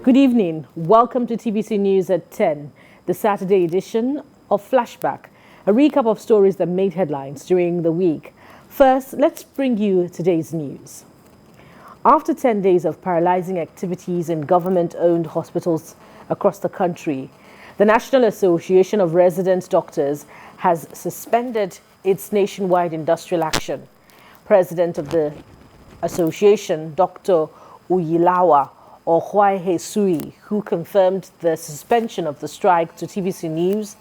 Good evening. Welcome to TVC News at 10, the Saturday edition of Flashback, a recap of stories that made headlines during the week. First, let's bring you today's news. After 10 days of paralyzing activities in government-owned hospitals across the country, the National Association of Resident Doctors has suspended its nationwide industrial action. President of the association, Dr. Uyilawa Ohwaihesui, who confirmed the suspension of the strike to TVC News,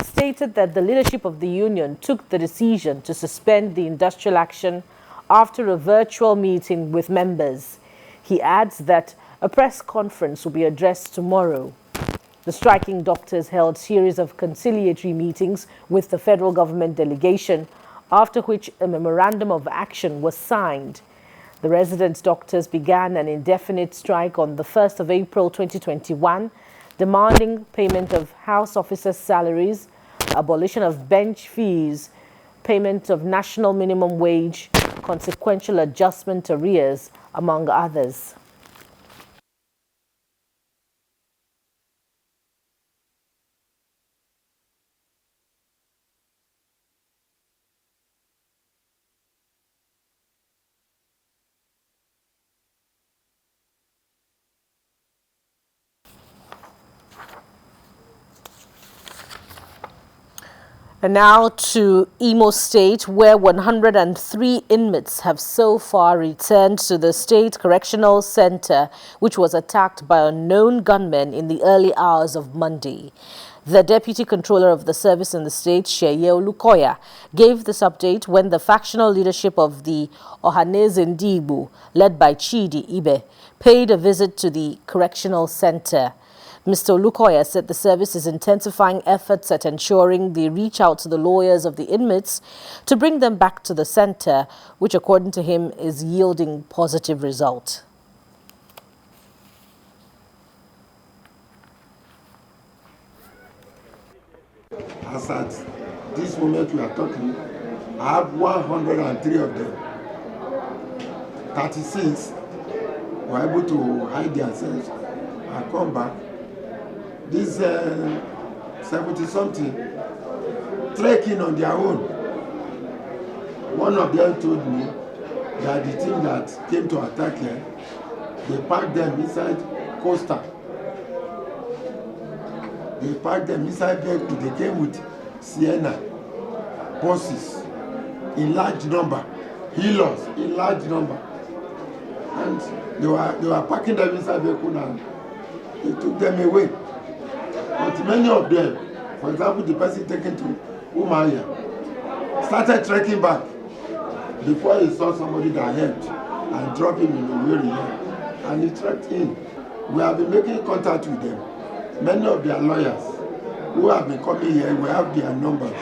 stated that the leadership of the union took the decision to suspend the industrial action after a virtual meeting with members. He adds that a press conference will be addressed tomorrow. The striking doctors held a series of conciliatory meetings with the federal government delegation, after which a memorandum of action was signed. The resident doctors began an indefinite strike on the 1st of April 2021, demanding payment of house officers' salaries, abolition of bench fees, payment of national minimum wage, consequential adjustment arrears, among others. And now to Imo State, where 103 inmates have so far returned to the State Correctional Center, which was attacked by unknown gunmen in the early hours of Monday. The Deputy Controller of the service in the state, Sheye Olukoya, gave this update when the factional leadership of the Ohaneze Ndigbo, led by Chidi Ibe, paid a visit to the Correctional Center. Mr. Olukoya said the service is intensifying efforts at ensuring they reach out to the lawyers of the inmates to bring them back to the center, which according to him is yielding positive results. As at this moment we are talking, I have 103 of them. 36 were able to hide themselves and come back. This 70-something trekking on their own. One of them told me that the team that came to attack here, they packed them inside coaster. They packed them inside vehicle. They came with Sienna buses in large number, healers in large number, and they were packing them inside vehicle and they took them away. But many of them, for example, the person taken to Umaya, started trekking back before he saw somebody that helped and dropped him in the area, and he trekked in. We have been making contact with them. Many of their lawyers who have been coming here, we have their numbers.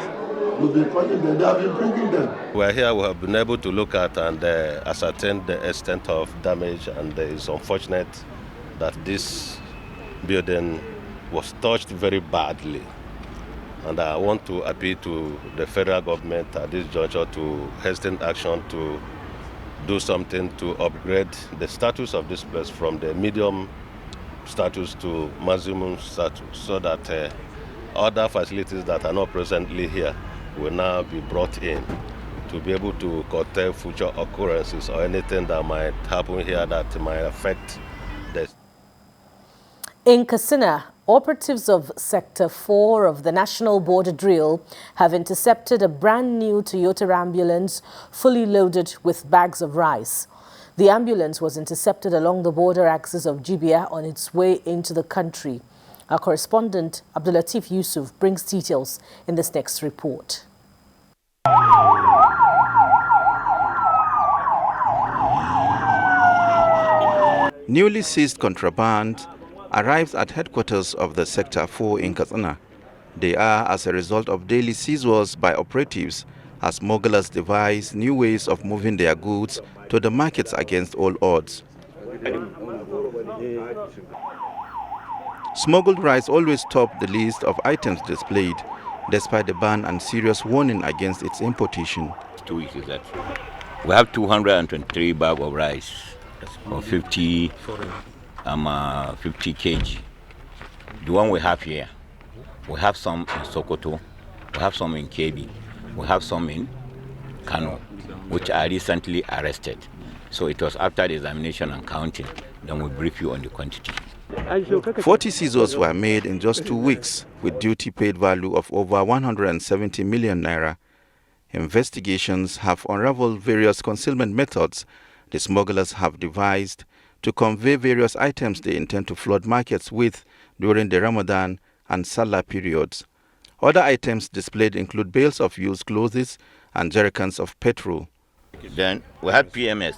We've been calling them, they have been bringing them. We're here, we have been able to look at and ascertain the extent of damage, and it's unfortunate that this building was touched very badly. And I want to appeal to the federal government at this juncture to hasten action to do something to upgrade the status of this place from the medium status to maximum status, so that other facilities that are not presently here will now be brought in to be able to curtail future occurrences or anything that might happen here that might affect the... In Katsina, operatives of Sector 4 of the National Border Drill have intercepted a brand new Toyota ambulance fully loaded with bags of rice. The ambulance was intercepted along the border axis of Abia on its way into the country. Our correspondent, Abdulatif Yusuf, brings details in this next report. Newly seized contraband arrives at headquarters of the Sector 4 in Katsina. They are as a result of daily seizures by operatives as smugglers devise new ways of moving their goods to the markets against all odds. Smuggled rice always topped the list of items displayed, despite the ban and serious warning against its importation. 2 weeks is that we have 223 bags of rice for 50 50 kg. The one we have here, we have some in Sokoto, we have some in Kebbi, we have some in Kano, which are recently arrested. So it was after the examination and counting, then we brief you on the quantity. 40 seizures were made in just 2 weeks, with duty paid value of over 170 million naira. Investigations have unraveled various concealment methods the smugglers have devised to convey various items they intend to flood markets with during the Ramadan and Salah periods. Other items displayed include bales of used clothes and jerrycans of petrol. Then we had PMS,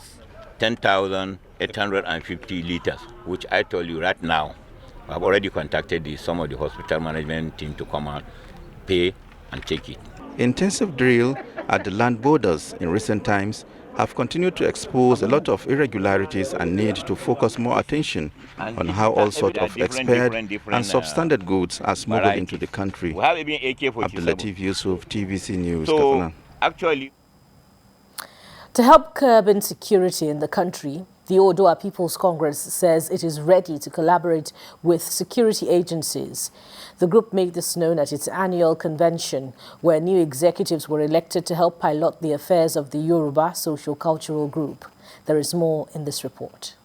10,850 liters, which I told you right now. I've already contacted some of the hospital management team to come out, pay and take it. Intensive drill at the land borders in recent times have continued to expose a lot of irregularities and need to focus more attention on how all sorts of expired and substandard goods are smuggled into the country. We have even AK-47. Abdulatif Yusuf, TVC News, Kaduna. Actually, to help curb insecurity in the country, the Odua Peoples Congress says it is ready to collaborate with security agencies. The group made this known at its annual convention, where new executives were elected to help pilot the affairs of the Yoruba socio-cultural group. There is more in this report.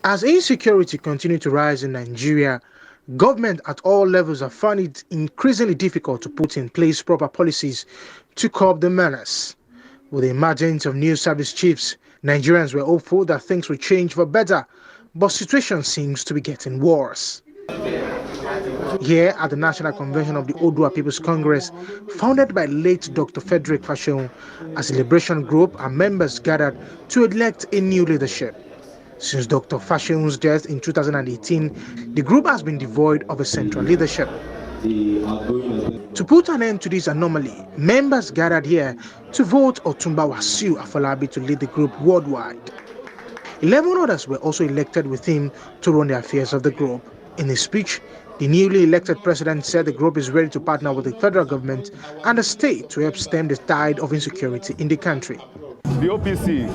As insecurity continues to rise in Nigeria, government at all levels have found it increasingly difficult to put in place proper policies to curb the menace. With the emergence of new service chiefs, Nigerians were hopeful that things would change for better, but situation seems to be getting worse. Here at the National Convention of the Odua Peoples Congress, founded by late Dr. Frederick Fashion, as a liberation group and members gathered to elect a new leadership. Since Dr. Fashion's death in 2018, the group has been devoid of a central leadership. To put an end to this anomaly, members gathered here to vote Otumba Wasiu Afolabi to lead the group worldwide. 11 others were also elected with him to run the affairs of the group. In his speech, the newly elected president said the group is ready to partner with the federal government and the state to help stem the tide of insecurity in the country. The OPC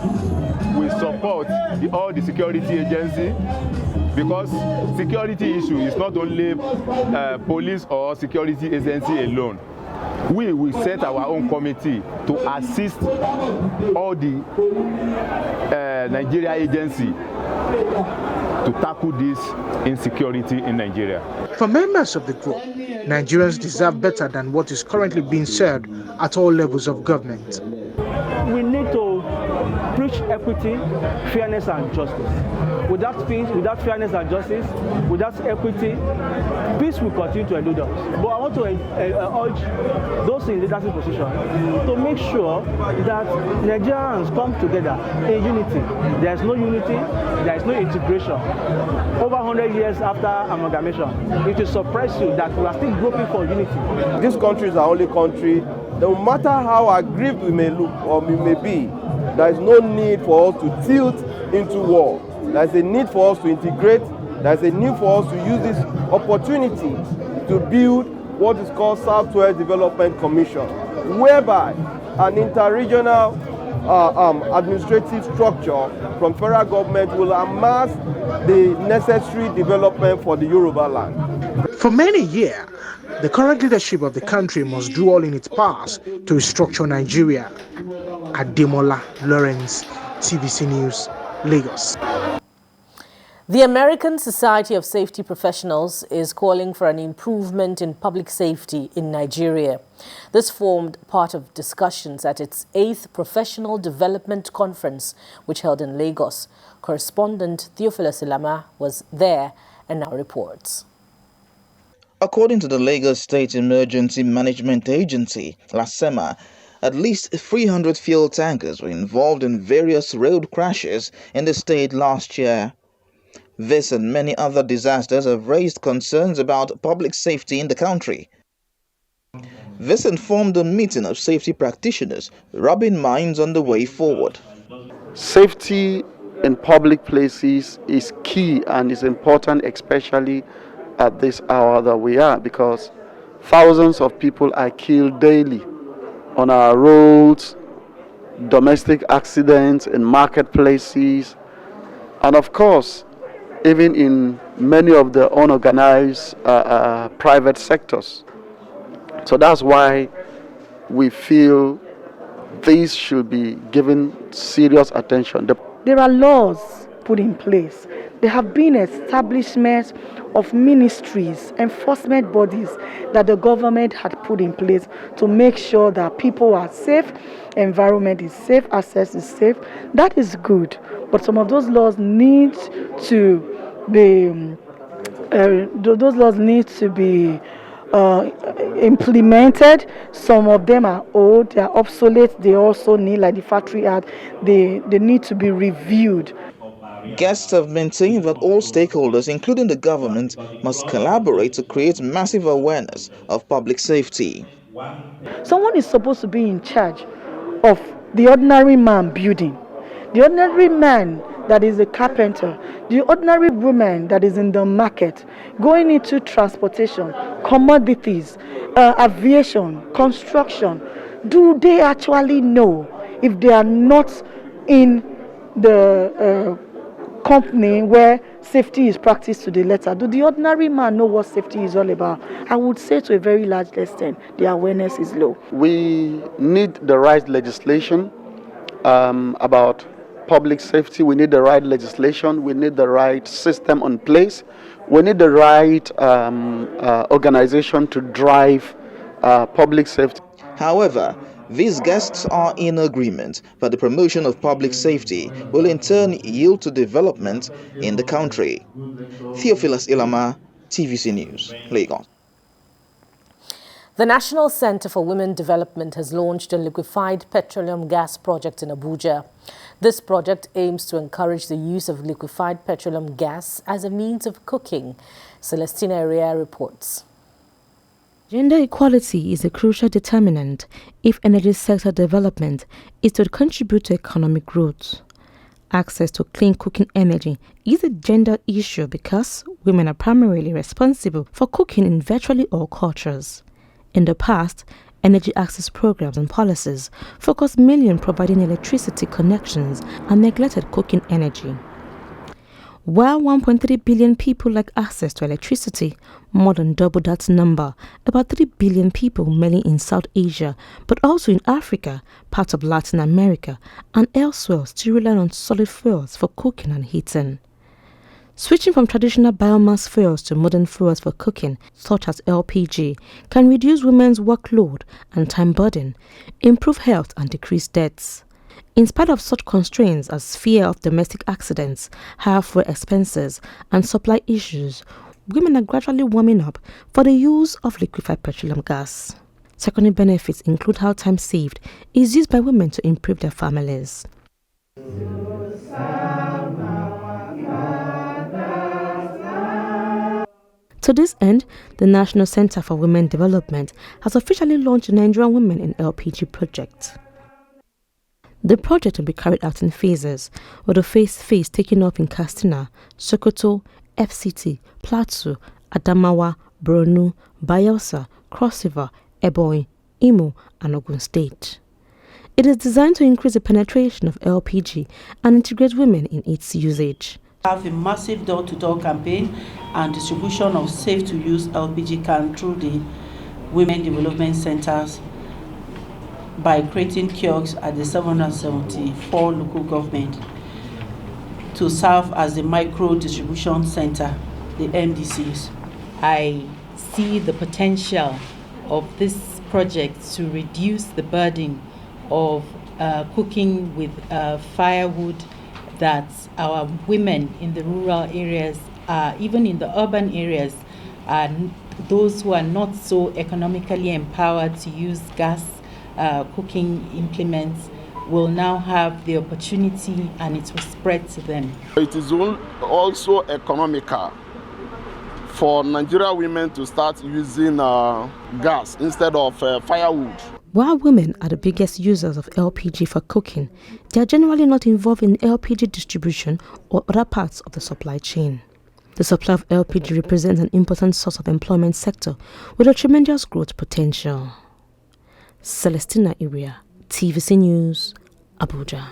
will support all the security agencies, because security issue is not only police or security agency alone. We will set our own committee to assist all the Nigeria agency to tackle this insecurity in Nigeria. For members of the group, Nigerians deserve better than what is currently being served at all levels of government. We need to preach equity, fairness and justice. Without peace, without fairness and justice, without equity, peace will continue to elude us. But I want to urge those in leadership position to make sure that Nigerians come together in unity. There is no unity, there is no integration. Over 100 years after amalgamation, it will surprise you that we are still groping for unity. This country is our only country. No matter how aggrieved we may look or we may be, there is no need for us to tilt into war. There is a need for us to integrate. There is a need for us to use this opportunity to build what is called Southwest Development Commission, whereby an interregional administrative structure from federal government will amass the necessary development for the Yoruba land. For many years, the current leadership of the country must do all in its powers to restructure Nigeria. Ademola Lawrence, TVC News, Lagos. The American Society of Safety Professionals is calling for an improvement in public safety in Nigeria. This formed part of discussions at its 8th Professional Development Conference, which held in Lagos. Correspondent Theophilus Ilama was there and now reports. According to the Lagos State Emergency Management Agency, LASEMA, at least 300 fuel tankers were involved in various road crashes in the state last year. This and many other disasters have raised concerns about public safety in the country. This informed a meeting of safety practitioners, rubbing minds on the way forward. Safety in public places is key and is important, especially at this hour that we are, because thousands of people are killed daily on our roads, domestic accidents in marketplaces, and of course, even in many of the unorganized private sectors. So that's why we feel these should be given serious attention. There are laws put in place. There have been establishments of ministries, enforcement bodies that the government had put in place to make sure that people are safe, environment is safe, access is safe. That is good. But some of those laws need to be implemented. Some of them are old, they are obsolete. They also need, like the Factory Act, they need to be reviewed. Guests have maintained that all stakeholders, including the government, must collaborate to create massive awareness of public safety. Someone is supposed to be in charge of the ordinary man building, the ordinary man that is a carpenter, the ordinary woman that is in the market, going into transportation, commodities, aviation, construction. Do they actually know, if they are not in the company where safety is practiced to the letter, do the ordinary man know what safety is all about? I would say to a very large extent, the awareness is low. We need the right legislation about public safety. We need the right legislation. We need the right system in place. We need the right organization to drive public safety. However, these guests are in agreement that the promotion of public safety will in turn yield to development in the country. Theophilus Ilama, TVC News, Lagos. The National Center for Women Development has launched a liquefied petroleum gas project in Abuja. This project aims to encourage the use of liquefied petroleum gas as a means of cooking. Celestina Area reports. Gender equality is a crucial determinant if energy sector development is to contribute to economic growth. Access to clean cooking energy is a gender issue because women are primarily responsible for cooking in virtually all cultures. In the past, energy access programs and policies focused mainly on providing electricity connections and neglected cooking energy. While 1.3 billion people lack access to electricity, more than double that number, about 3 billion people mainly in South Asia, but also in Africa, parts of Latin America, and elsewhere still rely on solid fuels for cooking and heating. Switching from traditional biomass fuels to modern fuels for cooking, such as LPG, can reduce women's workload and time burden, improve health and decrease deaths. In spite of such constraints as fear of domestic accidents, higher fuel expenses, and supply issues, women are gradually warming up for the use of liquefied petroleum gas. Secondary benefits include how time saved is used by women to improve their families. To this end, the National Center for Women Development has officially launched the Nigerian Women in LPG project. The project will be carried out in phases, with the phase taking off in Kaduna, Sokoto, FCT, Plateau, Adamawa, Borno, Bayelsa, Cross River, Ebonyi, Imo, and Ogun State. It is designed to increase the penetration of LPG and integrate women in its usage. We have a massive door-to-door campaign and distribution of safe-to-use LPG cans through the Women Development Centers by creating kiosks at the 774 local government to serve as the micro distribution center, the MDCs. I see the potential of this project to reduce the burden of cooking with firewood that our women in the rural areas, even in the urban areas, and those who are not so economically empowered to use gas cooking implements will now have the opportunity, and it will spread to them. It is also economical for Nigerian women to start using gas instead of firewood. While women are the biggest users of LPG for cooking, they are generally not involved in LPG distribution or other parts of the supply chain. The supply of LPG represents an important source of employment sector with a tremendous growth potential. Celestina Area, TVC News, Abuja.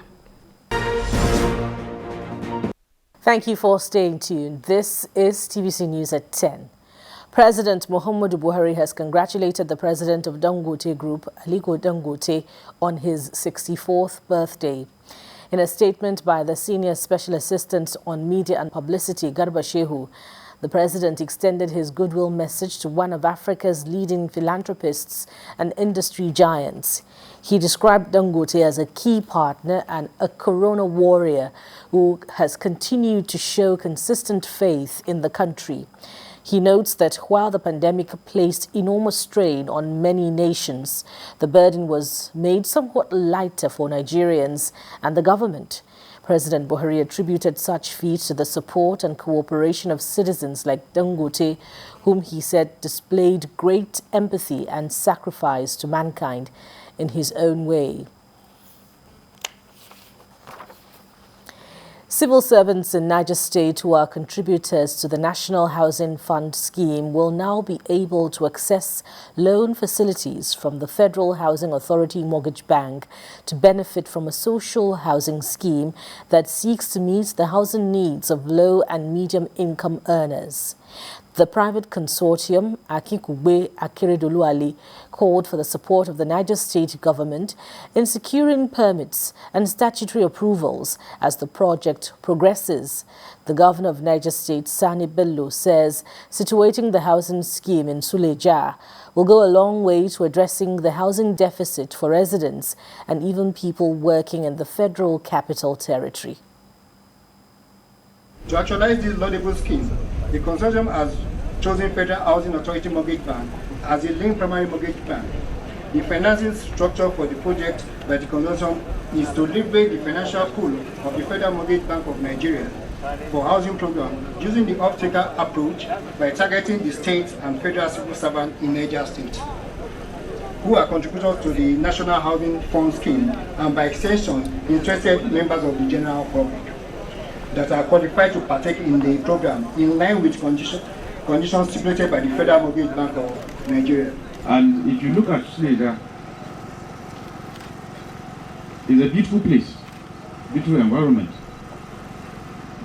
Thank you for staying tuned. This is TVC News at 10. President Muhammadu Buhari has congratulated the president of Dangote Group, Aliko Dangote, on his 64th birthday. In a statement by the Senior Special Assistant on Media and Publicity, Garba Shehu, the president extended his goodwill message to one of Africa's leading philanthropists and industry giants. He described Dangote as a key partner and a corona warrior who has continued to show consistent faith in the country. He notes that while the pandemic placed enormous strain on many nations, the burden was made somewhat lighter for Nigerians and the government. President Buhari attributed such feats to the support and cooperation of citizens like Dangote, whom he said displayed great empathy and sacrifice to mankind in his own way. Civil servants in Niger State who are contributors to the National Housing Fund scheme will now be able to access loan facilities from the Federal Housing Authority Mortgage Bank to benefit from a social housing scheme that seeks to meet the housing needs of low and medium income earners. The private consortium, Akikugbe Akeredolu Ali, called for the support of the Niger State government in securing permits and statutory approvals as the project progresses. The governor of Niger State, Sani Bello, says situating the housing scheme in Suleja will go a long way to addressing the housing deficit for residents and even people working in the Federal Capital Territory. To actualize this laudable scheme, the consortium has chosen Federal Housing Authority Mortgage Bank as a linked primary mortgage bank. The financing structure for the project by the consortium is to leverage the financial pool of the Federal Mortgage Bank of Nigeria for housing program using the off-taker approach by targeting the state and federal civil servants in Niger State who are contributors to the National Housing Fund scheme and by extension interested members of the general public that are qualified to partake in the program in line with conditions stipulated by the Federal Mortgage Bank of Nigeria. And if you look at Suleja, it's a beautiful place, beautiful environment,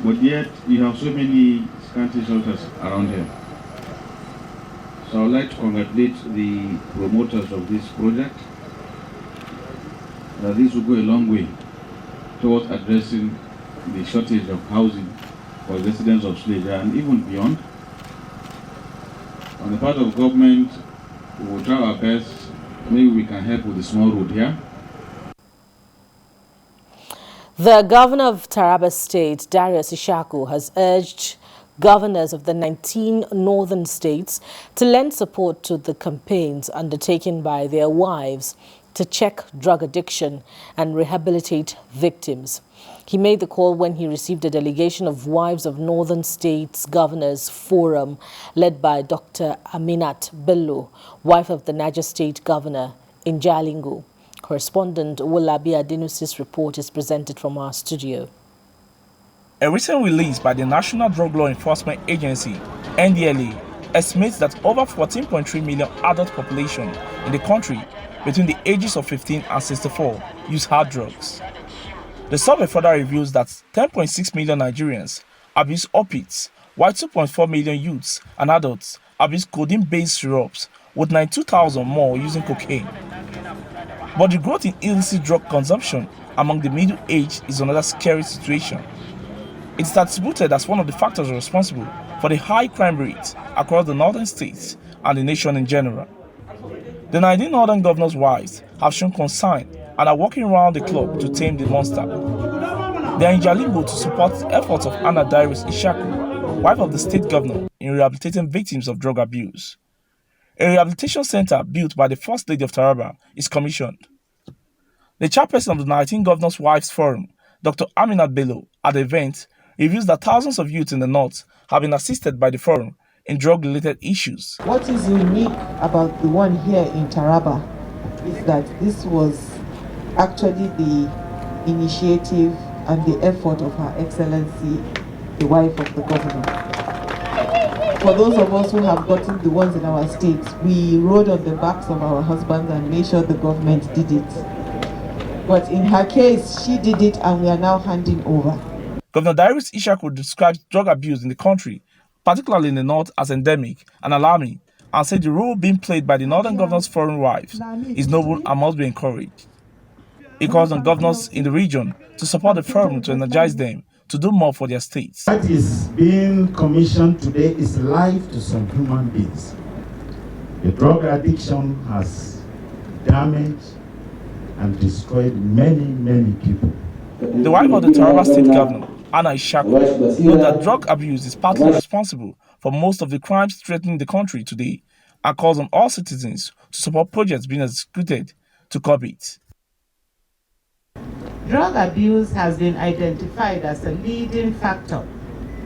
but yet you have so many scanty shelters around here. So I would like to congratulate the promoters of this project, that this will go a long way towards addressing the shortage of housing for residents of Suleja and even beyond. On the part of government, we will try our best. Maybe we can help with the small road here. The governor of Taraba State, Darius Ishaku, has urged governors of the 19 northern states to lend support to the campaigns undertaken by their wives to check drug addiction and rehabilitate victims. He made the call when he received a delegation of Wives of Northern States Governors Forum led by Dr. Aminat Bello, wife of the Niger State Governor in Jalingo. Correspondent Abia Denus's report is presented from our studio. A recent release by the National Drug Law Enforcement Agency, NDLA, estimates that over 14.3 million adult population in the country between the ages of 15 and 64 use hard drugs. The survey further reveals that 10.6 million Nigerians abuse opiates, while 2.4 million youths and adults abuse codeine-based syrups, with 92,000 more using cocaine. But the growth in illicit drug consumption among the middle-aged is another scary situation. It's attributed as one of the factors responsible for the high crime rates across the northern states and the nation in general. The 19 northern governors' wives have shown concern and are working around the clock to tame the monster. They are in Jalingo to support the efforts of Darius Ishaku, wife of the state governor, in rehabilitating victims of drug abuse. A rehabilitation center built by the First Lady of Taraba is commissioned. The chairperson of the 19 Governors' Wives Forum, Dr. Aminat Bello, at the event, reveals that thousands of youths in the north have been assisted by the forum in drug-related issues. What is unique about the one here in Taraba is that this was actually the initiative and the effort of Her Excellency, the wife of the governor. For those of us who have gotten the ones in our states, we rode on the backs of our husbands and made sure the government did it. But in her case, she did it and we are now handing over. Governor Darius Ishaku describes drug abuse in the country, particularly in the north, as endemic and alarming, and said the role being played by the northern governors' foreign wives is noble and must be encouraged. He calls on governors in the region to support the forum to energize them to do more for their states. What is being commissioned today is life to some human beings. The drug addiction has damaged and destroyed many, many people. The wife of the Taraba State Governor, Ishaku, noted that drug abuse is partly responsible for most of the crimes threatening the country today and calls on all citizens to support projects being executed to curb it. Drug abuse has been identified as a leading factor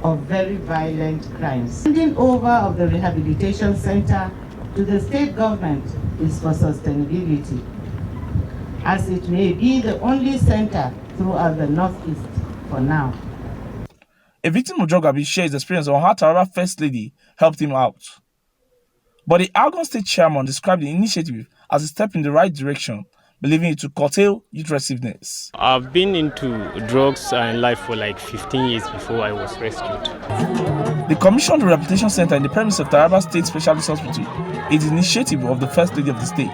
of very violent crimes. Handing over of the rehabilitation center to the state government is for sustainability, as it may be the only center throughout the Northeast for now. A victim of drug abuse shares experience on how Taraba First Lady helped him out. But the Oyo State chairman described the initiative as a step in the right direction, believing it to curtail youth restiveness. I've been into drugs and life for like 15 years before I was rescued. The commissioned rehabilitation center in the premise of Taraba State Specialist Hospital is the initiative of the First Lady of the state.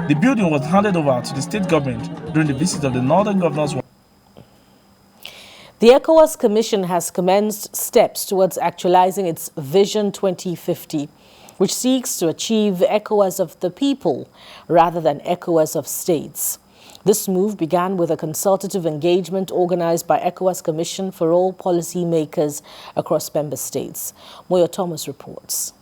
The building was handed over to the state government during the visit of the northern governors. The ECOWAS Commission has commenced steps towards actualizing its Vision 2050, which seeks to achieve ECOWAS of the people rather than ECOWAS of states. This move began with a consultative engagement organized by ECOWAS Commission for all policymakers across member states. Moyo Thomas reports.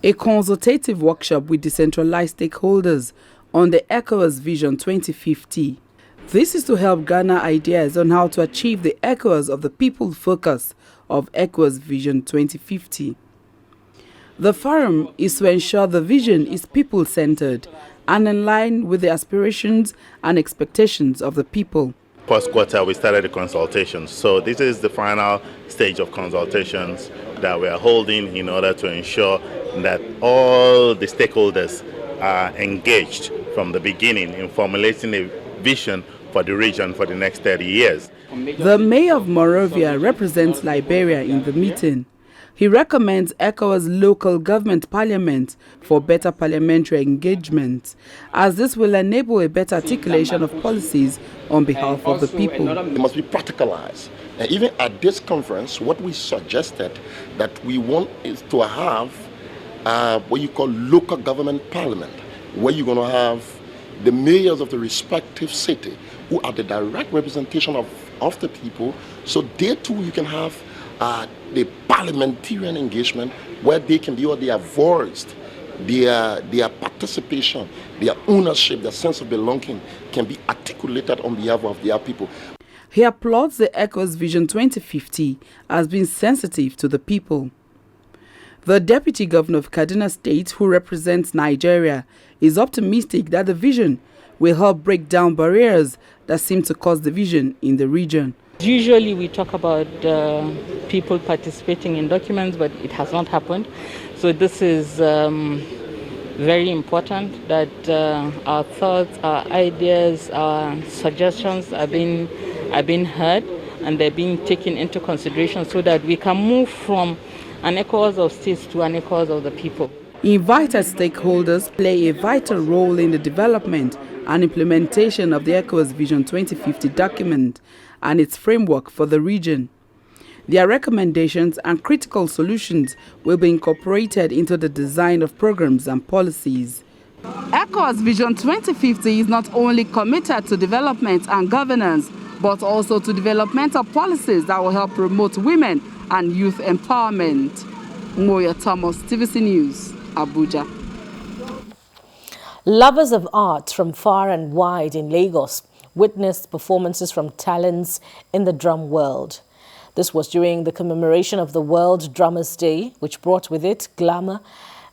A consultative workshop with decentralized stakeholders on the ECOWAS Vision 2050. This is to help garner ideas on how to achieve the ECOWAS of the people focus of ECOWAS Vision 2050. The forum is to ensure the vision is people-centered and in line with the aspirations and expectations of the people. First quarter, we started the consultations. So this is the final stage of consultations that we are holding in order to ensure that all the stakeholders are engaged from the beginning in formulating a vision for the region for the next 30 years. The mayor of Monrovia represents Liberia in the meeting. He recommends ECOWAS local government parliament for better parliamentary engagement, as this will enable a better articulation of policies on behalf of the people. It must be practicalized. And even at this conference, what we suggested that we want is to have what you call local government parliament, where you're going to have the mayors of the respective city who are the direct representation of the people. So there too you can have the parliamentarian engagement where they can be, or they are voiced, their participation, their ownership, their sense of belonging can be articulated on behalf of their people. He applauds the ECOWAS Vision 2050 as being sensitive to the people. The Deputy Governor of Kaduna State, who represents Nigeria, is optimistic that the vision will help break down barriers that seem to cause division in the region. Usually we talk about people participating in documents, but it has not happened. So this is very important that our thoughts, our ideas, our suggestions are being heard and they're being taken into consideration so that we can move from an ECOWAS of states to an ECOWAS of the people. Invited stakeholders play a vital role in the development and implementation of the ECOWAS Vision 2050 document and its framework for the region. Their recommendations and critical solutions will be incorporated into the design of programs and policies. ECOWAS Vision 2050 is not only committed to development and governance, but also to developmental policies that will help promote women and youth empowerment. Moyo Thomas, TVC News, Abuja. Lovers of art from far and wide in Lagos witnessed performances from talents in the drum world. This was during the commemoration of the World Drummers Day, which brought with it glamour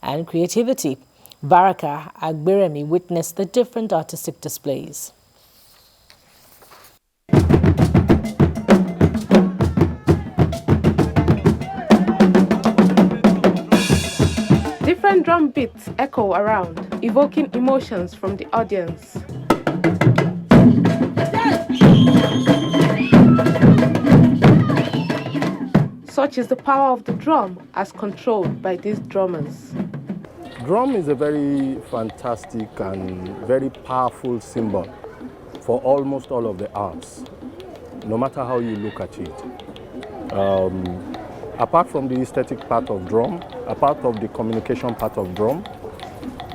and creativity. Baraka Agberemi witnessed the different artistic displays. Different drum beats echo around, evoking emotions from the audience. Such is the power of the drum as controlled by these drummers. Drum is a very fantastic and very powerful symbol for almost all of the arts, no matter how you look at it. Apart from the aesthetic part of drum, apart of the communication part of drum,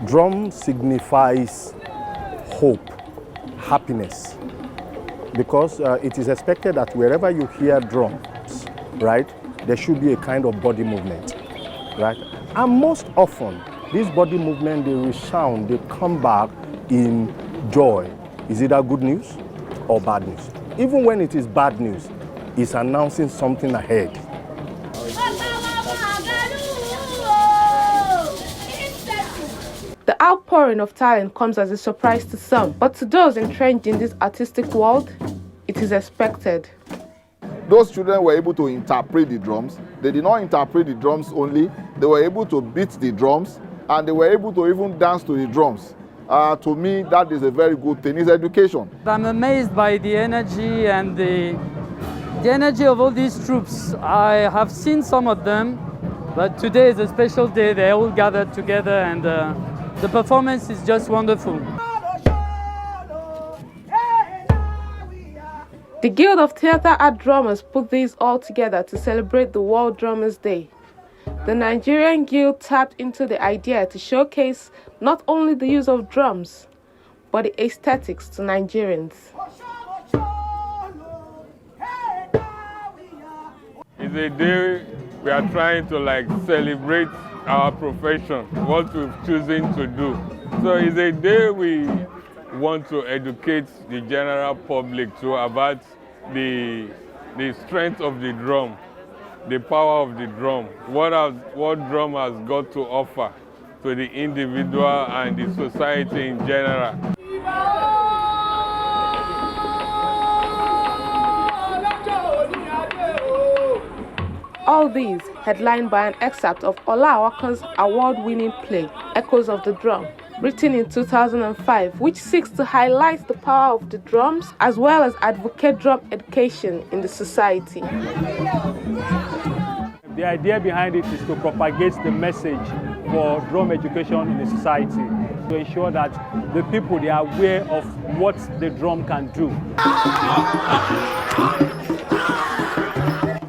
drum signifies hope, happiness, because it is expected that wherever you hear drums, right, there should be a kind of body movement, right? And most often, this body movement, they resound, they come back in joy. Is it good news or bad news? Even when it is bad news, it's announcing something ahead. The outpouring of talent comes as a surprise to some, but to those entrenched in this artistic world, it is expected. Those children were able to interpret the drums. They did not interpret the drums only, they were able to beat the drums, and they were able to even dance to the drums. To me, that is a very good thing. It's education. I'm amazed by the energy and the energy of all these troops. I have seen some of them, but today is a special day. They all gathered together, and the performance is just wonderful. The Guild of Theatre Art Drummers put these all together to celebrate the World Drummers Day. The Nigerian Guild tapped into the idea to showcase not only the use of drums, but the aesthetics to Nigerians. It's a day we are trying to celebrate our profession, what we've chosen to do. So it's a day we want to educate the general public to about the strength of the drum, the power of the drum, what drum has got to offer to the individual and the society in general. All these headlined by an excerpt of Ola Awakan's award-winning play, Echoes of the Drum, written in 2005, which seeks to highlight the power of the drums as well as advocate drum education in the society. The idea behind it is to propagate the message for drum education in the society, to ensure that the people, they are aware of what the drum can do.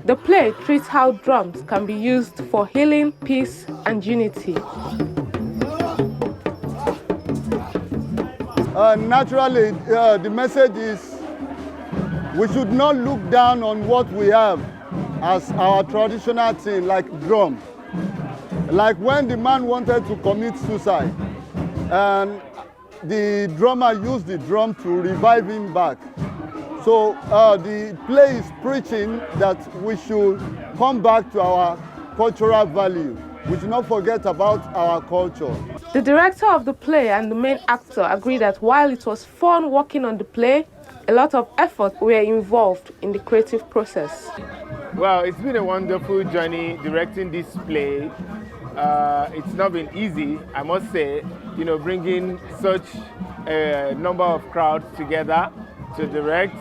The play treats how drums can be used for healing, peace, and unity. Naturally, the message is we should not look down on what we have as our traditional thing, like drum. Like when the man wanted to commit suicide, and the drummer used the drum to revive him back. So the play is preaching that we should come back to our cultural value. We should not forget about our culture. The director of the play and the main actor agree that while it was fun working on the play, a lot of effort were involved in the creative process. Well, it's been a wonderful journey directing this play. It's not been easy, I must say, bringing such a number of crowds together to direct,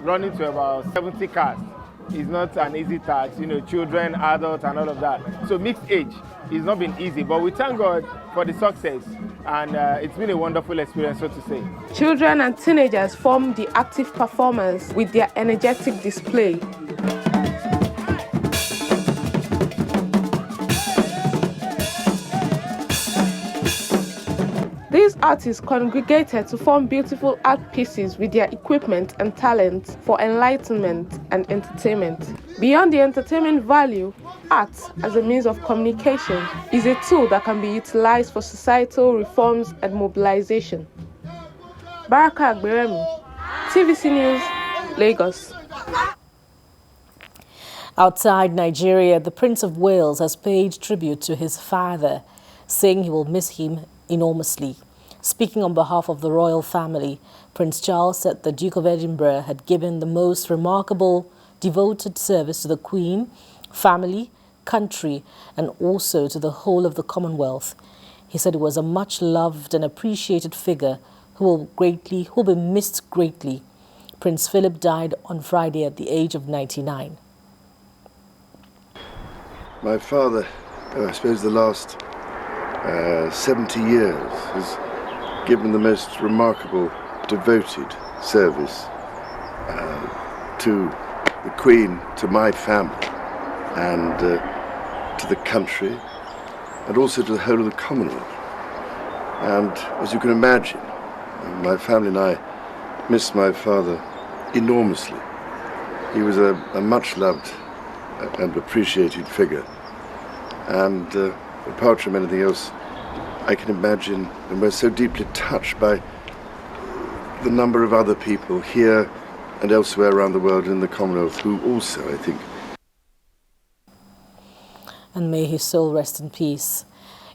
running to about 70 cast. It's not an easy task, children, adults, and all of that. So mixed age, it's not been easy, but we thank God for the success, and it's been a wonderful experience, so to say. Children and teenagers form the active performers with their energetic display. These artists congregated to form beautiful art pieces with their equipment and talent for enlightenment and entertainment. Beyond the entertainment value, art as a means of communication is a tool that can be utilized for societal reforms and mobilization. Baraka Agberemi, TVC News, Lagos. Outside Nigeria, the Prince of Wales has paid tribute to his father, saying he will miss him enormously. Speaking on behalf of the royal family, Prince Charles said the Duke of Edinburgh had given the most remarkable, devoted service to the Queen, family, country, and also to the whole of the Commonwealth. He said he was a much-loved and appreciated figure who will be missed greatly. Prince Philip died on Friday at the age of 99. My father, I suppose the last 70 years, has given the most remarkable, devoted service to the Queen, to my family, and to the country, and also to the whole of the Commonwealth. And as you can imagine, my family and I miss my father enormously. He was a much-loved and appreciated figure. And apart from anything else, I can imagine, and we're so deeply touched by the number of other people here and elsewhere around the world in the Commonwealth who also, I think. And may his soul rest in peace.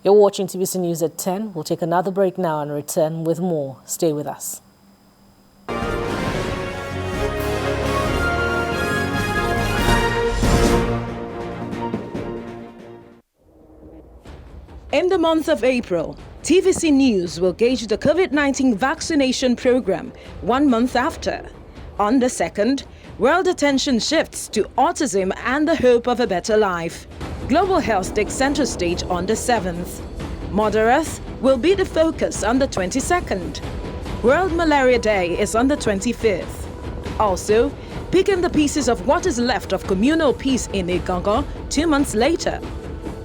You're watching TVC News at 10. We'll take another break now and return with more. Stay with us. In the month of April, TVC News will gauge the COVID-19 vaccination program 1 month after. On the 2nd, world attention shifts to autism and the hope of a better life. Global health takes center stage on the 7th. Mother Earth will be the focus on the 22nd. World Malaria Day is on the 25th. Also, picking the pieces of what is left of communal peace in Igango 2 months later.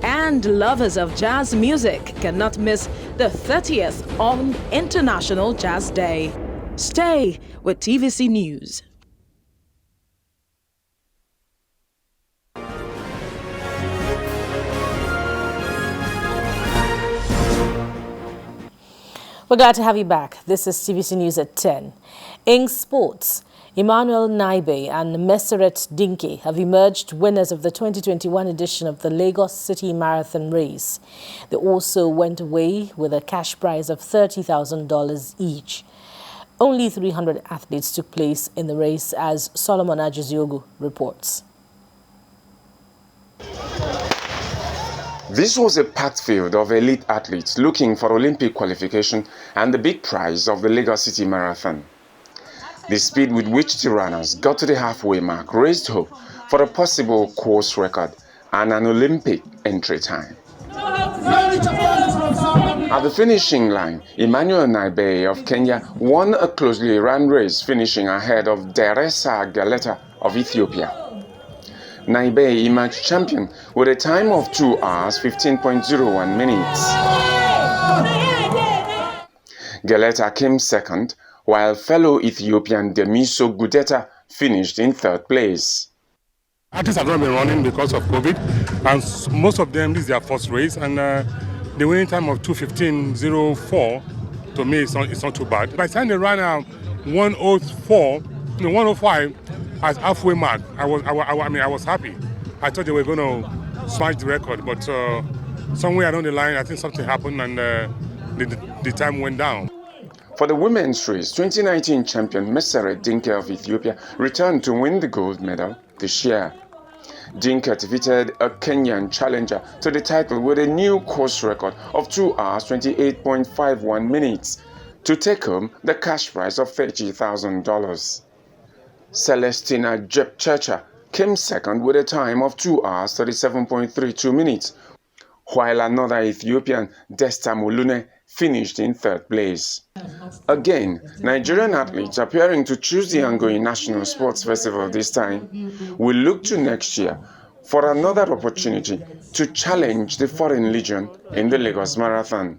And lovers of jazz music cannot miss the 30th on International Jazz Day. Stay with TVC News. We're glad to have you back. This is TVC News at 10. In sports, Emmanuel Naibe and Meseret Dinke have emerged winners of the 2021 edition of the Lagos City Marathon race. They also went away with a cash prize of $30,000 each. Only 300 athletes took place in the race, as Solomon Ajiziogu reports. This was a packed field of elite athletes looking for Olympic qualification and the big prize of the Lagos City Marathon. The speed with which the runners got to the halfway mark raised hope for a possible course record and an Olympic entry time. At the finishing line, Emmanuel Naibe of Kenya won a closely run race, finishing ahead of Darius of Ethiopia. Naibe emerged champion with a time of 2 hours 15.01 minutes. Geleta came second, while fellow Ethiopian Demiso Gudeta finished in 3rd place. Artists have not been running because of COVID, and most of them, this is their first race, and the winning time of 2:15.04, to me, it's not too bad. By the time they ran 1:05 as halfway mark, I was happy. I thought they were going to smash the record, but somewhere along the line, I think something happened, and the time went down. For the women's race, 2019 champion Meseret Dinke of Ethiopia returned to win the gold medal this year. Dinke defeated a Kenyan challenger to the title with a new course record of 2 hours 28.51 minutes to take home the cash prize of $30,000. Celestina Jepchecha came second with a time of 2 hours 37.32 minutes, while another Ethiopian, Desta Mulune, finished in 3rd place. Again, Nigerian athletes appearing to choose the ongoing National Sports Festival this time will look to next year for another opportunity to challenge the Foreign Legion in the Lagos Marathon.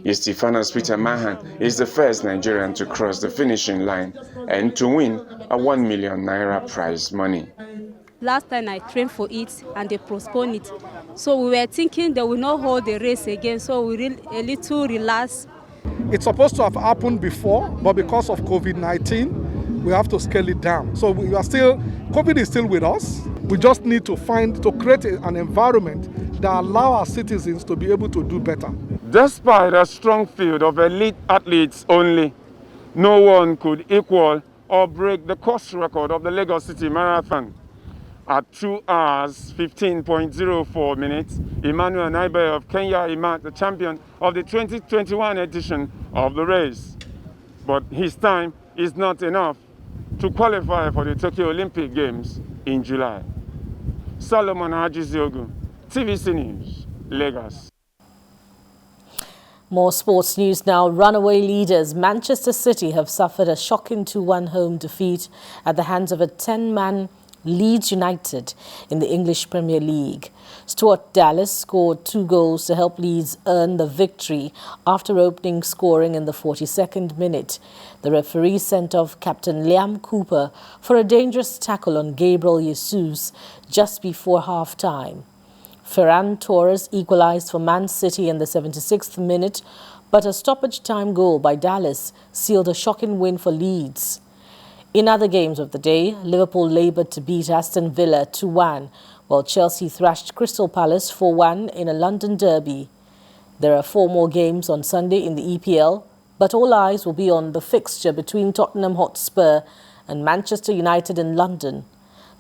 Estefanos Peter Mahan is the first Nigerian to cross the finishing line and to win a 1 million naira prize money. Last time I trained for it and they postponed it. So we were thinking they will not hold the race again, so we a little relaxed. It's supposed to have happened before, but because of COVID-19, we have to scale it down. So COVID is still with us. We just need to create an environment that allows our citizens to be able to do better. Despite a strong field of elite athletes only, no one could equal or break the course record of the Lagos City Marathon. At 2 hours 15.04 minutes, Emmanuel Naibe of Kenya emerged the champion of the 2021 edition of the race. But his time is not enough to qualify for the Tokyo Olympic Games in July. Solomon Ajiziogu, TVC News, Lagos. More sports news now. Runaway leaders Manchester City have suffered a shocking 2-1 home defeat at the hands of a 10-man Leeds United in the English Premier League. Stuart Dallas scored 2 goals to help Leeds earn the victory after opening scoring in the 42nd minute. The referee sent off captain Liam Cooper for a dangerous tackle on Gabriel Jesus just before half-time. Ferran Torres equalized for Man City in the 76th minute, but a stoppage-time goal by Dallas sealed a shocking win for Leeds. In other games of the day, Liverpool laboured to beat Aston Villa 2-1, while Chelsea thrashed Crystal Palace 4-1 in a London derby. There are 4 more games on Sunday in the EPL, but all eyes will be on the fixture between Tottenham Hotspur and Manchester United in London.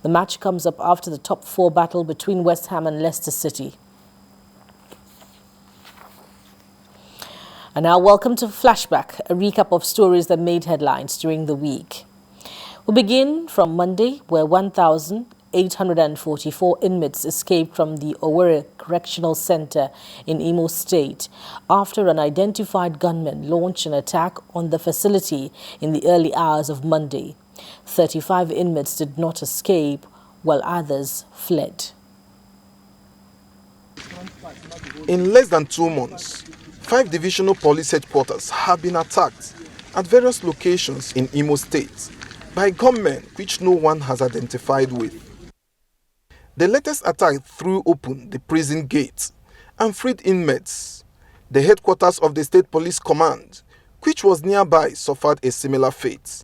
The match comes up after the top 4 battle between West Ham and Leicester City. And now welcome to Flashback, a recap of stories that made headlines during the week. We'll begin from Monday, where 1,844 inmates escaped from the Owerri Correctional Center in Imo State after an unidentified gunman launched an attack on the facility in the early hours of Monday. 35 inmates did not escape, while others fled. In less than 2 months, 5 divisional police headquarters have been attacked at various locations in Imo State by gunmen which no one has identified with. The latest attack threw open the prison gate and freed inmates. The headquarters of the State Police Command, which was nearby, suffered a similar fate.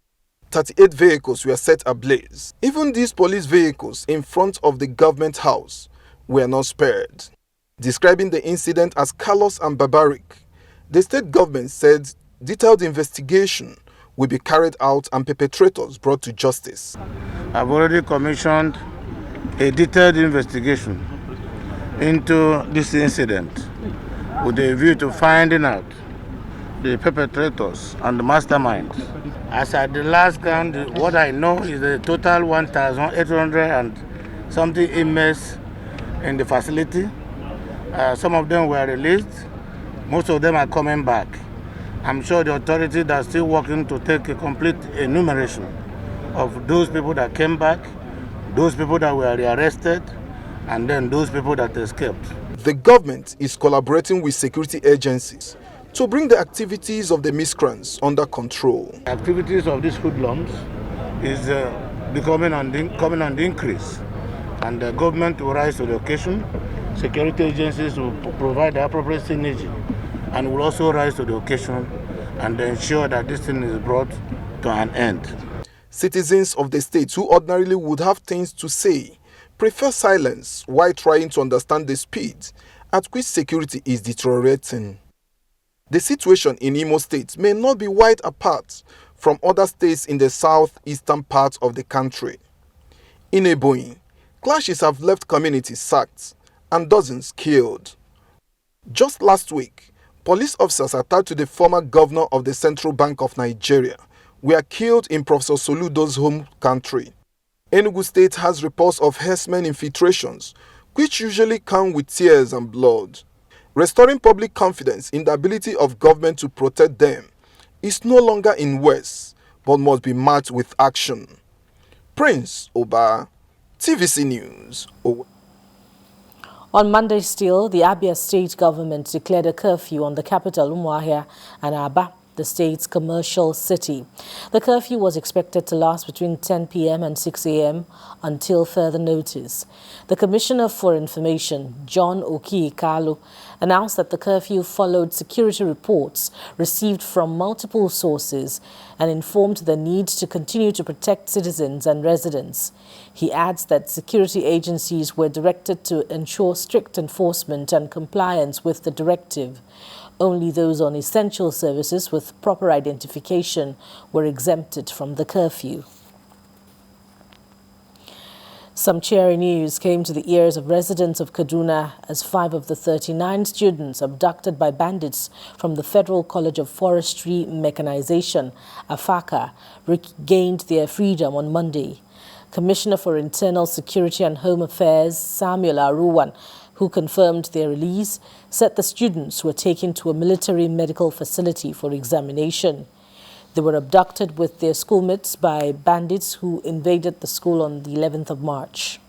38 vehicles were set ablaze. Even these police vehicles in front of the government house were not spared. Describing the incident as callous and barbaric, the state government said detailed investigation will be carried out and perpetrators brought to justice. I've already commissioned a detailed investigation into this incident with a view to finding out the perpetrators and the masterminds. As at the last count, what I know is the total 1,800 and something inmates in the facility. Some of them were released. Most of them are coming back. I'm sure the authorities are still working to take a complete enumeration of those people that came back, those people that were rearrested, and then those people that escaped. The government is collaborating with security agencies to bring the activities of the miscreants under control. The activities of these hoodlums is coming on the increase, and the government will rise to the occasion. Security agencies will provide the appropriate synergy and will also rise to the occasion and ensure that this thing is brought to an end. Citizens of the state who ordinarily would have things to say prefer silence while trying to understand the speed at which security is deteriorating. The situation in Imo State may not be wide apart from other states in the southeastern part of the country. In Ebonyi, clashes have left communities sacked and dozens killed. Just last week, police officers attached to the former governor of the Central Bank of Nigeria were killed in Professor Soludo's home country. Enugu State has reports of herdsmen infiltrations, which usually come with tears and blood. Restoring public confidence in the ability of government to protect them is no longer in words, but must be matched with action. Prince Oba, TVC News. On Monday still, the Abia state government declared a curfew on the capital, Umuahia, and Aba, the state's commercial city. The curfew was expected to last between 10 p.m. and 6 a.m. until further notice. The Commissioner for Information, John Kalu, announced that the curfew followed security reports received from multiple sources and informed the need to continue to protect citizens and residents. He adds that security agencies were directed to ensure strict enforcement and compliance with the directive. Only those on essential services with proper identification were exempted from the curfew. Some cheery news came to the ears of residents of Kaduna as 5 of the 39 students abducted by bandits from the Federal College of Forestry Mechanization, AFACA, regained their freedom on Monday. Commissioner for Internal Security and Home Affairs, Samuel Aruwan, who confirmed their release, said the students were taken to a military medical facility for examination. They were abducted with their schoolmates by bandits who invaded the school on the 11th of March.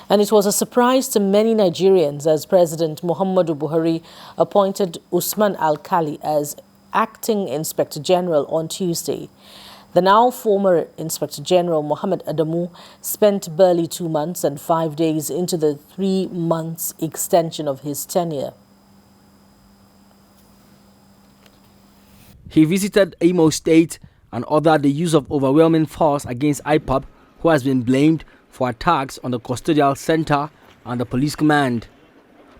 And it was a surprise to many Nigerians as President Muhammadu Buhari appointed Usman Alkali as Acting Inspector General on Tuesday. The now former Inspector General Mohammed Adamu spent barely 2 months and 5 days into the 3 months extension of his tenure. He visited Oyo State and ordered the use of overwhelming force against IPOB, who has been blamed for attacks on the custodial center and the police command.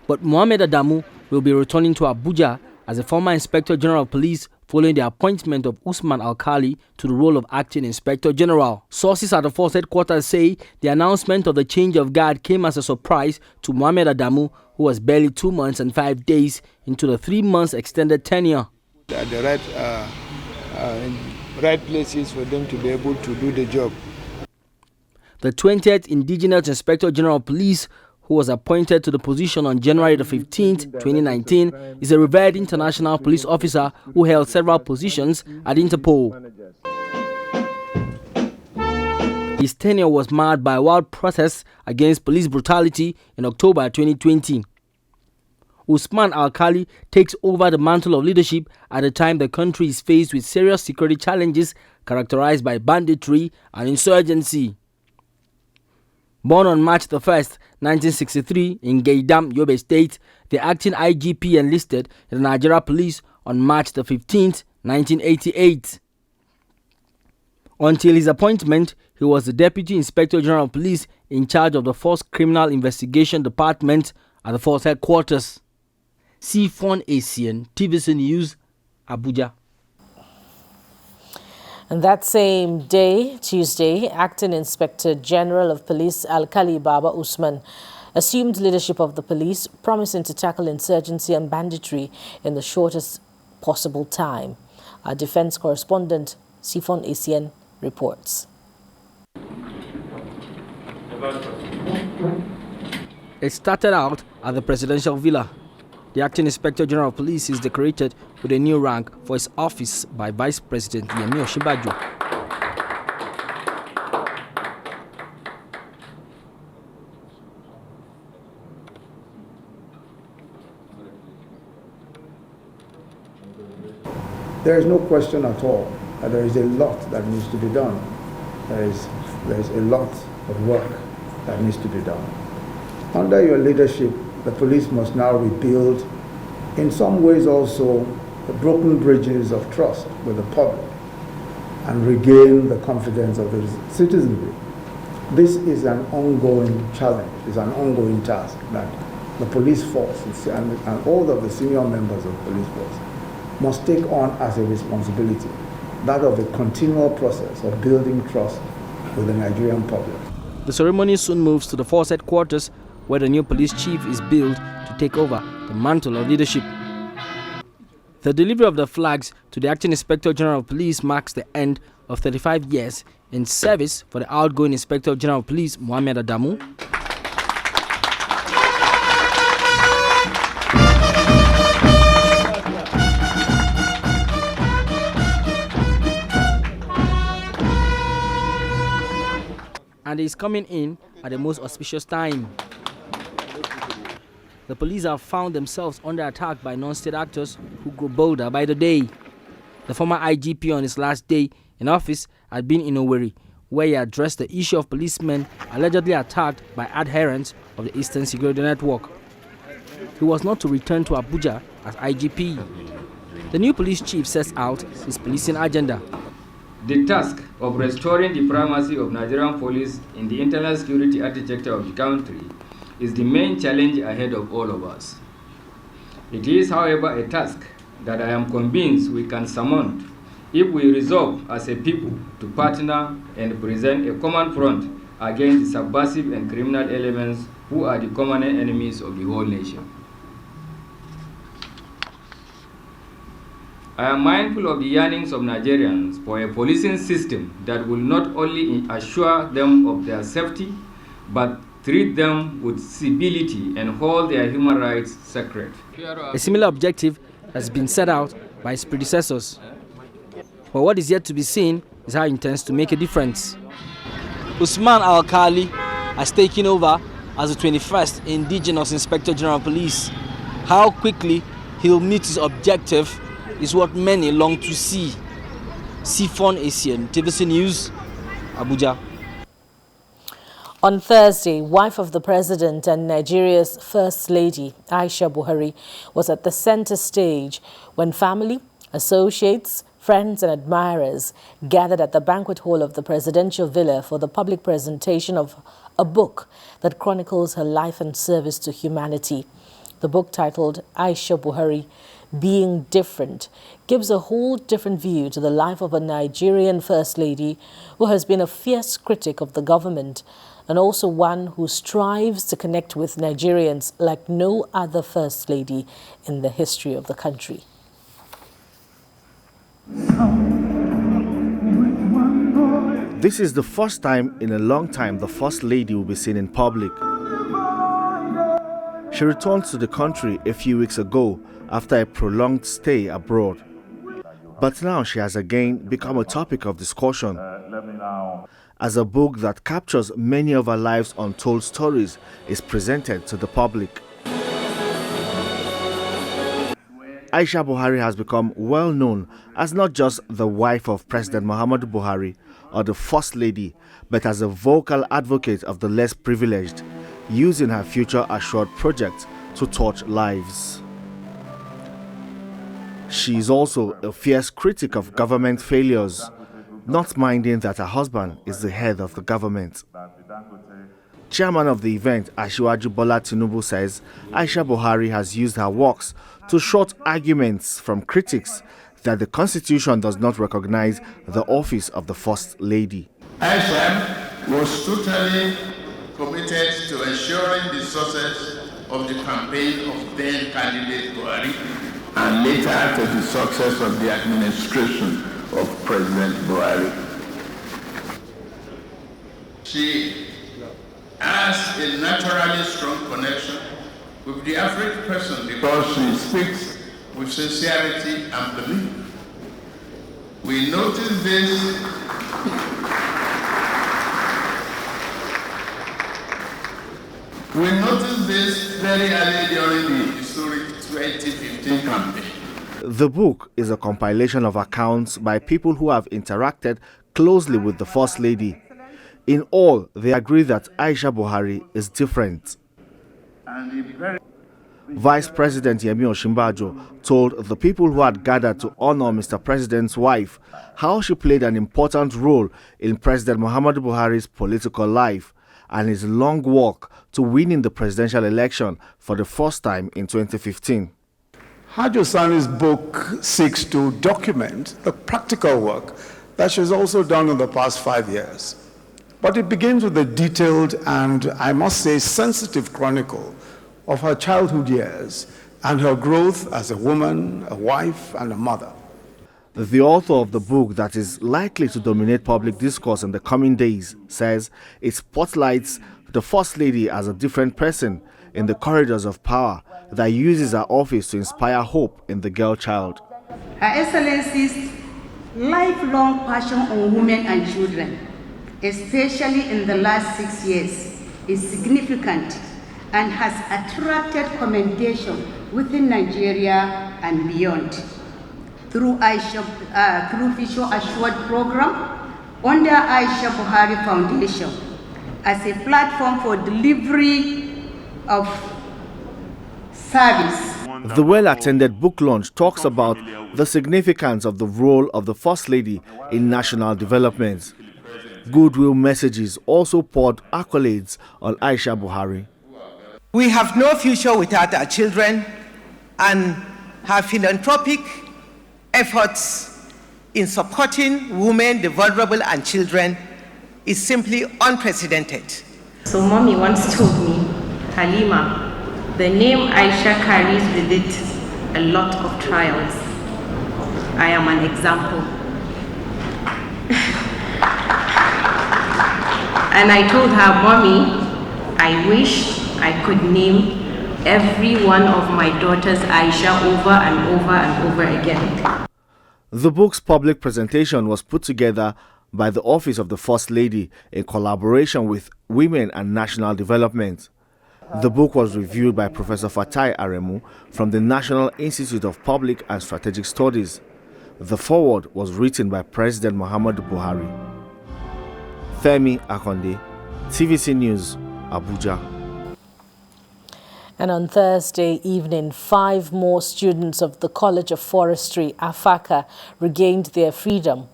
But Mohammed Adamu will be returning to Abuja as a former Inspector General of Police following the appointment of Usman Alkali to the role of Acting Inspector General. Sources at the force headquarters say the announcement of the change of guard came as a surprise to Mohammed Adamu, who was barely 2 months and 5 days into the 3 months extended tenure. At the right places for them to be able to do the job. The 20th Indigenous Inspector General of Police, who was appointed to the position on January the 15th, 2019, is a revered international police officer who held several positions at Interpol. His tenure was marred by wild protests against police brutality in October 2020. Usman Alkali takes over the mantle of leadership at a time the country is faced with serious security challenges characterized by banditry and insurgency. Born on March 1, 1963 in Gaidam, Oyo State, the acting IGP enlisted in the Nigeria Police on March 15, 1988. Until his appointment, he was the Deputy Inspector General of Police in charge of the Force Criminal Investigation Department at the Force Headquarters. Sifon Asian, TVC News, Abuja. And that same day, Tuesday, Acting Inspector General of Police Alkali Baba Usman assumed leadership of the police, promising to tackle insurgency and banditry in the shortest possible time. Our defense correspondent, Sifon Asian, reports. It started out at the presidential villa. The Acting Inspector General of Police is decorated with a new rank for his office by Vice President Yemi Osinbajo. There is no question at all that there is a lot that needs to be done. There is a lot of work that needs to be done. Under your leadership, the police must now rebuild, in some ways also, the broken bridges of trust with the public and regain the confidence of the citizenry. This is an ongoing challenge, it's an ongoing task that the police force and all of the senior members of the police force must take on as a responsibility, that of a continual process of building trust with the Nigerian public. The ceremony soon moves to the force headquarters, where the new police chief is billed to take over the mantle of leadership. The delivery of the flags to the Acting Inspector General of Police marks the end of 35 years in service for the outgoing Inspector General of Police, Mohammed Adamu. And he is coming in at the most auspicious time. The police have found themselves under attack by non-state actors who grow bolder by the day. The former IGP on his last day in office had been in Owerri, where he addressed the issue of policemen allegedly attacked by adherents of the Eastern Security Network. He was not to return to Abuja as IGP. The new police chief sets out his policing agenda. The task of restoring the primacy of Nigerian police in the internal security architecture of the country is the main challenge ahead of all of us. It is, however, a task that I am convinced we can surmount if we resolve as a people to partner and present a common front against the subversive and criminal elements who are the common enemies of the whole nation. I am mindful of the yearnings of Nigerians for a policing system that will not only assure them of their safety, but treat them with civility and hold their human rights sacred. A similar objective has been set out by his predecessors. But what is yet to be seen is how he intends to make a difference. Usman Alkali has taken over as the 21st Indigenous Inspector General of Police. How quickly he'll meet his objective is what many long to see. Sifon Asian, TVC News, Abuja. On Thursday, wife of the president and Nigeria's First Lady, Aisha Buhari, was at the center stage when family, associates, friends and admirers gathered at the banquet hall of the presidential villa for the public presentation of a book that chronicles her life and service to humanity. The book, titled Aisha Buhari, Being Different, gives a whole different view to the life of a Nigerian First Lady who has been a fierce critic of the government and also one who strives to connect with Nigerians like no other First Lady in the history of the country. This is the first time in a long time the First Lady will be seen in public. She returned to the country a few weeks ago after a prolonged stay abroad. But now she has again become a topic of discussion, as a book that captures many of her life's untold stories is presented to the public. Aisha Buhari has become well known as not just the wife of President Muhammadu Buhari or the First Lady, but as a vocal advocate of the less privileged, using her Future Assured project to touch lives. She is also a fierce critic of government failures, not minding that her husband is the head of the government. Chairman of the event, Asiwaju Bola Tinubu, says Aisha Buhari has used her works to short arguments from critics that the Constitution does not recognize the office of the First Lady. Aisha was totally committed to ensuring the success of the campaign of then candidate Buhari and later to the success of the administration of President Buhari. She has a naturally strong connection with the average person because she speaks with sincerity and belief. We notice this very early during the historic 2015 campaign. The book is a compilation of accounts by people who have interacted closely with the First Lady. In all, they agree that Aisha Buhari is different. Vice President Yemi Osinbajo told the people who had gathered to honor Mr. President's wife how she played an important role in President Muhammadu Buhari's political life and his long walk to winning the presidential election for the first time in 2015. Hajo Sani's book seeks to document the practical work that she's also done in the past 5 years. But it begins with a detailed and, I must say, sensitive chronicle of her childhood years and her growth as a woman, a wife, and a mother. The author of the book that is likely to dominate public discourse in the coming days says it spotlights the First Lady as a different person in the corridors of power that uses her office to inspire hope in the girl child. Her Excellency's lifelong passion on women and children, especially in the last 6 years, is significant and has attracted commendation within Nigeria and beyond. Through Future Assured program under Aisha Buhari Foundation as a platform for delivery of service. The well-attended book launch talks about the significance of the role of the First Lady in national development. Goodwill messages also poured accolades on Aisha Buhari. We have no future without our children, and her philanthropic efforts in supporting women, the vulnerable, and children is simply unprecedented. So mommy once told me, Halima, the name Aisha carries with it a lot of trials. I am an example. And I told her, mommy, I wish I could name every one of my daughters Aisha over and over and over again. The book's public presentation was put together by the Office of the First Lady in collaboration with Women and National Development. The book was reviewed by Professor Fatai Aremu from the National Institute of Public and Strategic Studies. The foreword was written by President Muhammadu Buhari. Femi Akonde, TVC News, Abuja. And on Thursday evening, 5 more students of the College of Forestry, Afaka, regained their freedom.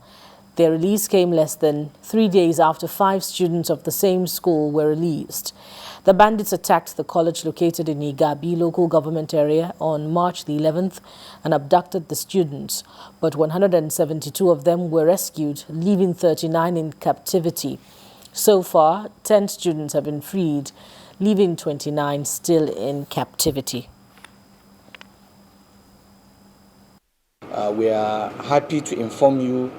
Their release came less than 3 days after 5 students of the same school were released. The bandits attacked the college located in Igabi local government area on March the 11th and abducted the students, but 172 of them were rescued, leaving 39 in captivity. So far, 10 students have been freed, leaving 29 still in captivity. We are happy to inform you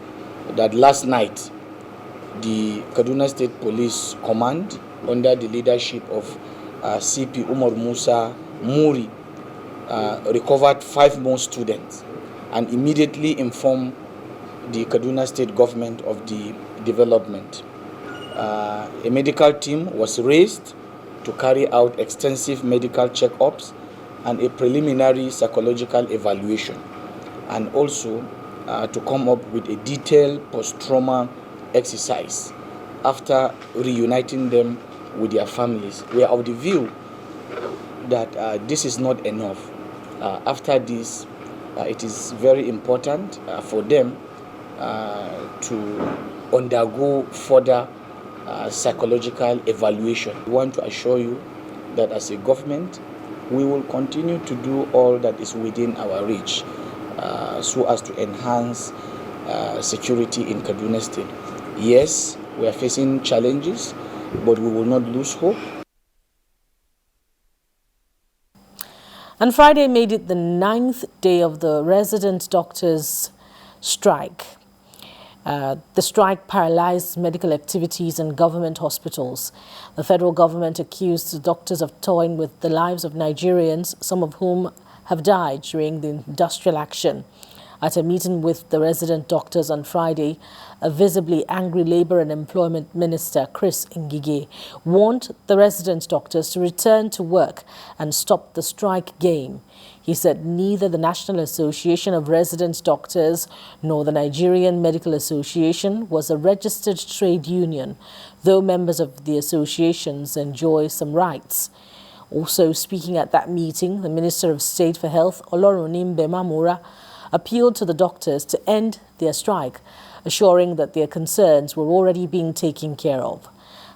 that last night, the Kaduna State Police Command, under the leadership of CP Umar Musa Muri, recovered 5 more students and immediately informed the Kaduna State government of the development. A medical team was raised to carry out extensive medical check-ups and a preliminary psychological evaluation, and also to come up with a detailed post-trauma exercise after reuniting them with their families. We are of the view that this is not enough. After this, it is very important for them to undergo further psychological evaluation. We want to assure you that as a government, we will continue to do all that is within our reach so as to enhance security in Kaduna State. Yes, we are facing challenges, but we will not lose hope. And Friday made it the 9th day of the resident doctors' strike. The strike paralyzed medical activities in government hospitals. The federal government accused the doctors of toying with the lives of Nigerians, some of whom have died during the industrial action. At a meeting with the resident doctors on Friday, a visibly angry Labour and Employment Minister, Chris Ngige, warned the resident doctors to return to work and stop the strike game. He said neither the National Association of Resident Doctors nor the Nigerian Medical Association was a registered trade union, though members of the associations enjoy some rights. Also speaking at that meeting, the Minister of State for Health, Olorunim Bemamura, appealed to the doctors to end their strike, assuring that their concerns were already being taken care of.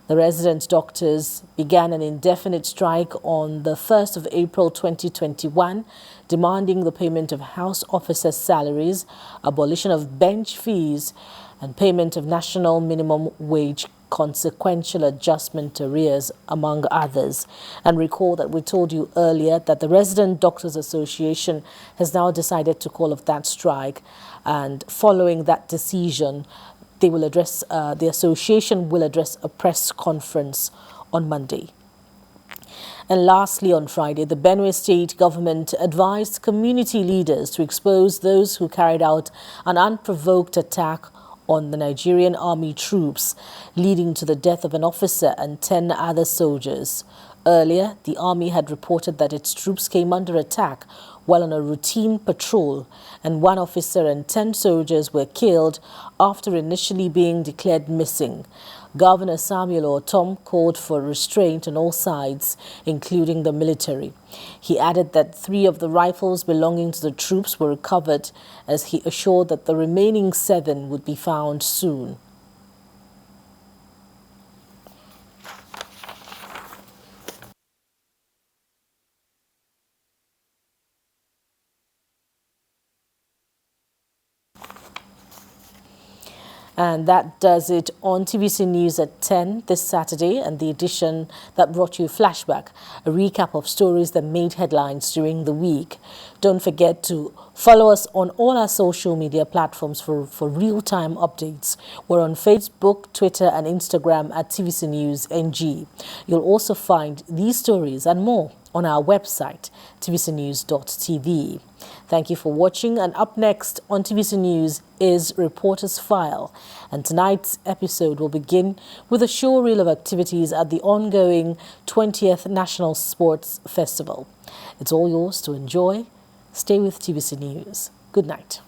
The resident doctors began an indefinite strike on the 1st of April 2021, demanding the payment of house officers' salaries, abolition of bench fees, and payment of national minimum wage consequential adjustment arrears, among others. And recall that we told you earlier that the Resident Doctors Association has now decided to call off that strike, and following that decision, they will address, the association will address a press conference on Monday. And lastly, on Friday, the Benue State government advised community leaders to expose those who carried out an unprovoked attack on the Nigerian army troops, leading to the death of an officer and 10 other soldiers. Earlier, the army had reported that its troops came under attack while on a routine patrol, and 1 officer and 10 soldiers were killed after initially being declared missing. Governor Samuel Ortom called for restraint on all sides, including the military. He added that 3 of the rifles belonging to the troops were recovered, as he assured that the remaining 7 would be found soon. And that does it on TVC News at 10 this Saturday, and the edition that brought you Flashback, a recap of stories that made headlines during the week. Don't forget to follow us on all our social media platforms for real-time updates. We're on Facebook, Twitter and Instagram at TVC News NG. You'll also find these stories and more on our website, tvcnews.tv. Thank you for watching, and up next on TVC News is Reporter's File. And tonight's episode will begin with a show reel of activities at the ongoing 20th National Sports Festival. It's all yours to enjoy. Stay with TVC News. Good night.